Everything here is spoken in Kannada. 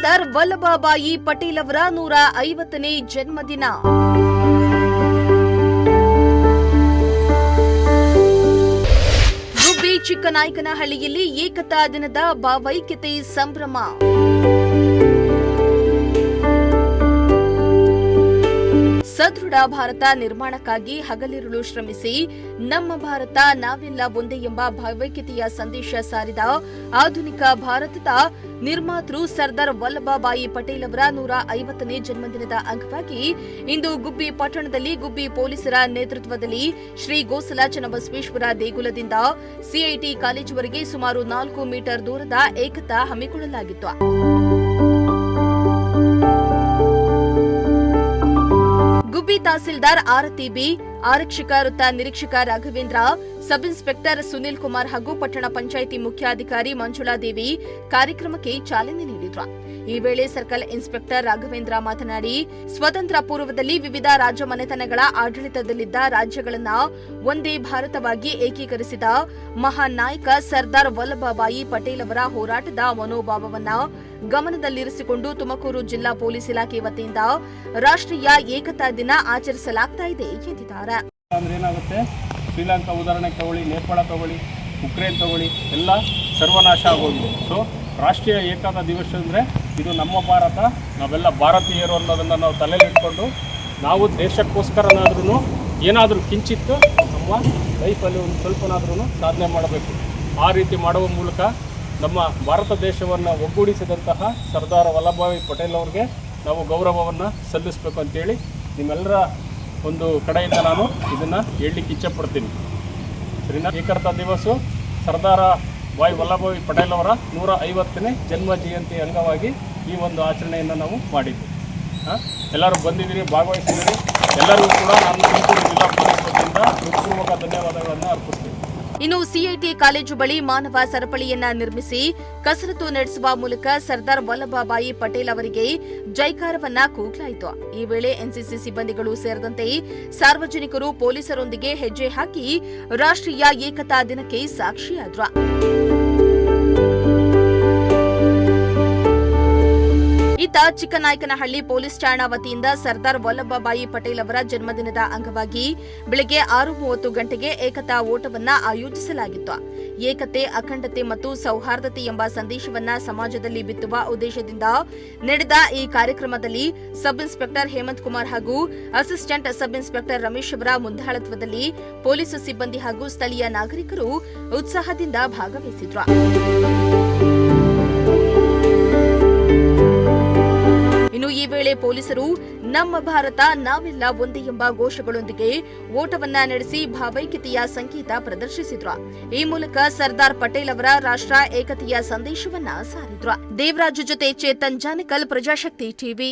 ಸರ್ದಾರ್ ವಲ್ಲಭಭಾಯಿ ಪಟೇಲ್ ಅವರ 150ನೇ ಜನ್ಮದಿನ. ಗುಬ್ಬಿ ಚಿಕ್ಕನಾಯಕನಹಳ್ಳಿಯಲ್ಲಿ ಏಕತಾ ದಿನದ ಭಾವೈಕ್ಯತೆ ಸಂಭ್ರಮ. ಸದೃಢ ಭಾರತ ನಿರ್ಮಾಣಕ್ಕಾಗಿ ಹಗಲಿರುಳು ಶ್ರಮಿಸಿ ನಮ್ಮ ಭಾರತ ನಾವೆಲ್ಲ ಒಂದೇ ಎಂಬ ಭಾವೈಕ್ಯತೆಯ ಸಂದೇಶ ಸಾರಿದ ಆಧುನಿಕ ಭಾರತದ ನಿರ್ಮಾತೃ ಸರ್ದಾರ್ ವಲ್ಲಭಭಾಯಿ ಪಟೇಲ್ ಅವರ 150ನೇ ಜನ್ಮದಿನದ ಅಂಗವಾಗಿ ಇಂದು ಗುಬ್ಬಿ ಪಟ್ಟಣದಲ್ಲಿ ಗುಬ್ಬಿ ಪೊಲೀಸರ ನೇತೃತ್ವದಲ್ಲಿ ಶ್ರೀ ಗೋಸಲ ಚನ್ನಬಸವೇಶ್ವರ ದೇಗುಲದಿಂದ ಸಿಐಟಿ ಕಾಲೇಜುವರೆಗೆ ಸುಮಾರು 4 ಮೀಟರ್ ದೂರದ ಏಕತಾ ಹಮ್ಮಿಕೊಳ್ಳಲಾಗಿತ್ತು. ಗುಬ್ಬಿ ತಹಸೀಲ್ದಾರ್ ಆರತಿ ಬಿ, ಆರಕ್ಷಕ ವೃತ್ತ ನಿರೀಕ್ಷಕ ರಾಘವೇಂದ್ರ, ಸಬ್ ಇನ್ಸ್ಪೆಕ್ಟರ್ ಸುನಿಲ್ ಕುಮಾರ್ ಹಾಗೂ ಪಟ್ಟಣ ಪಂಚಾಯಿತಿ ಮುಖ್ಯಾಧಿಕಾರಿ ಮಂಜುಳಾದೇವಿ ಕಾರ್ಯಕ್ರಮಕ್ಕೆ ಚಾಲನೆ ನೀಡಿದ್ರು. ಈ ವೇಳೆ ಸರ್ಕಲ್ ಇನ್ಸ್ಪೆಕ್ಟರ್ ರಾಘವೇಂದ್ರ ಮಾತನಾಡಿ, ಸ್ವತಂತ್ರ ಪೂರ್ವದಲ್ಲಿ ವಿವಿಧ ರಾಜ್ಯ ಮನೆತನಗಳ ಆಡಳಿತದಲ್ಲಿದ್ದ ರಾಜ್ಯಗಳನ್ನ ಒಂದೇ ಭಾರತವಾಗಿ ಏಕೀಕರಿಸಿದ ಮಹಾನ್ ನಾಯಕ ಸರ್ದಾರ್ ವಲ್ಲಭಭಾಯಿ ಪಟೇಲ್ ಅವರ ಹೋರಾಟದ ಮನೋಭಾವವನ್ನ ಗಮನದಲ್ಲಿರಿಸಿಕೊಂಡು ತುಮಕೂರು ಜಿಲ್ಲಾ ಪೊಲೀಸ್ ಇಲಾಖೆ ವತಿಯಿಂದ ರಾಷ್ಟ್ರೀಯ ಏಕತಾ ದಿನ ಆಚರಿಸಲಾಗ್ತಾ ಇದೆ ಎಂದಿದ್ದಾರೆ. ಏನಾಗುತ್ತೆ, ಶ್ರೀಲಂಕಾ ಉದಾಹರಣೆ ತಗೊಳ್ಳಿ, ನೇಪಾಳ ತಗೊಳ್ಳಿ, ಉಕ್ರೇನ್ ತಗೊಳ್ಳಿ, ಎಲ್ಲ ಸರ್ವನಾಶ ಆಗೋಗಿದೆ. ಸೊ ರಾಷ್ಟ್ರೀಯ ಏಕತಾ ದಿವಸ ಅಂದರೆ ಇದು ನಮ್ಮ ಭಾರತ, ನಾವೆಲ್ಲ ಭಾರತೀಯರು ಅನ್ನೋದನ್ನು ನಾವು ತಲೆಯಲ್ಲಿಟ್ಕೊಂಡು ನಾವು ದೇಶಕ್ಕೋಸ್ಕರನಾದ್ರೂ ಏನಾದರೂ ಕಿಂಚಿತ್ತು ನಮ್ಮ ಲೈಫಲ್ಲಿ ಒಂದು ಸ್ವಲ್ಪನಾದ್ರೂ ಸಾಧನೆ ಮಾಡಬೇಕು. ಆ ರೀತಿ ಮಾಡುವ ಮೂಲಕ ನಮ್ಮ ಭಾರತ ದೇಶವನ್ನು ಒಗ್ಗೂಡಿಸಿದಂತಹ ಸರ್ದಾರ್ ವಲ್ಲಭಭಾಯಿ ಪಟೇಲ್ ಅವ್ರಿಗೆ ನಾವು ಗೌರವವನ್ನು ಸಲ್ಲಿಸಬೇಕು ಅಂತೇಳಿ ನಿಮ್ಮೆಲ್ಲರ ಒಂದು ಕಡೆಯಿಂದ ನಾನು ಇದನ್ನು ಹೇಳಲಿಕ್ಕೆ ಇಚ್ಛೆಪಡ್ತೀನಿ. ಸರಿನಾ? ಏಕತಾ ದಿವಸ ಸರ್ದಾರ ಭಾಯಿ ವಲ್ಲಭಭಾಯಿ ಪಟೇಲ್ ಅವರ 150ನೇ ಜನ್ಮ ಜಯಂತಿ ಅಂಗವಾಗಿ ಈ ಒಂದು ಆಚರಣೆಯನ್ನು ನಾವು ಮಾಡಿದ್ವಿ. ಎಲ್ಲರೂ ಬಂದಿದ್ದೀರಿ, ಭಾಗವಹಿಸಿದ್ದೀರಿ. ಎಲ್ಲರಿಗೂ ಕೂಡ ನಾನು ತುಮಕೂರು ಜಿಲ್ಲಾ ಪೊಲೀಸ್ ವತಿಯಿಂದ ಹೃತ್ಪೂರ್ವಕ ಧನ್ಯವಾದಗಳನ್ನು ಅರ್ಪಿಸ್ತೀನಿ. ಇನ್ನು ಸಿಐಟಿ ಕಾಲೇಜು ಬಳಿ ಮಾನವ ಸರಪಳಿಯನ್ನ ನಿರ್ಮಿಸಿ ಕಸರತ್ತು ನಡೆಸುವ ಮೂಲಕ ಸರ್ದಾರ್ ವಲ್ಲಭಭಾಯಿ ಪಟೇಲ್ ಅವರಿಗೆ ಜೈಕಾರವನ್ನ ಕೂಗಲಾಯಿತು. ಈ ವೇಳೆ ಎನ್ಸಿಸಿ ಸಿಬ್ಬಂದಿಗಳು ಸೇರಿದಂತೆ ಸಾರ್ವಜನಿಕರು ಪೊಲೀಸರೊಂದಿಗೆ ಹೆಜ್ಜೆ ಹಾಕಿ ರಾಷ್ಟ್ರೀಯ ಏಕತಾ ದಿನಕ್ಕೆ ಸಾಕ್ಷಿಯಾದ್ರು. ಇತ್ತ ಚಿಕ್ಕನಾಯಕನಹಳ್ಳಿ ಪೊಲೀಸ್ ಠಾಣಾ ವತಿಯಿಂದ ಸರ್ದಾರ್ ವಲ್ಲಭಭಾಯಿ ಪಟೇಲ್ ಅವರ ಜನ್ಮದಿನದ ಅಂಗವಾಗಿ ಬೆಳಗ್ಗೆ 6:30 ಗಂಟೆಗೆ ಏಕತಾ ಓಟವನ್ನ ಆಯೋಜಿಸಲಾಗಿತ್ತು. ಏಕತೆ, ಅಖಂಡತೆ ಮತ್ತು ಸೌಹಾರ್ದತೆ ಎಂಬ ಸಂದೇಶವನ್ನ ಸಮಾಜದಲ್ಲಿ ಬಿತ್ತುವ ಉದ್ದೇಶದಿಂದ ನಡೆದ ಈ ಕಾರ್ಯಕ್ರಮದಲ್ಲಿ ಸಬ್ ಇನ್ಸ್ಪೆಕ್ಟರ್ ಹೇಮಂತ್ ಕುಮಾರ್ ಹಾಗೂ ಅಸಿಸ್ಟೆಂಟ್ ಸಬ್ ಇನ್ಸ್ಪೆಕ್ಟರ್ ರಮೇಶ್ ಅವರ ಮುಂದಾಳತ್ವದಲ್ಲಿ ಪೊಲೀಸ್ ಸಿಬ್ಬಂದಿ ಹಾಗೂ ಸ್ಥಳೀಯ ನಾಗರಿಕರು ಉತ್ಸಾಹದಿಂದ ಭಾಗವಹಿಸಿದ್ರು. ಇನ್ನು ಈ ವೇಳೆ ಪೊಲೀಸರು ನಮ್ಮ ಭಾರತ ನಾವೆಲ್ಲ ಒಂದೇ ಎಂಬ ಘೋಷಗಳೊಂದಿಗೆ ಓಟವನ್ನ ನಡೆಸಿ ಭಾವೈಕ್ಯತೆಯ ಸಂಕೇತ ಪ್ರದರ್ಶಿಸಿದ್ರು. ಈ ಮೂಲಕ ಸರ್ದಾರ್ ಪಟೇಲ್ ಅವರ ರಾಷ್ಟ್ರ ಏಕತೆಯ ಸಂದೇಶವನ್ನ ಸಾರಿದ್ರು. ದೇವರಾಜು ಜೊತೆ ಚೇತನ್ ಜಾನಿಕಲ್, ಪ್ರಜಾಶಕ್ತಿ ಟಿವಿ.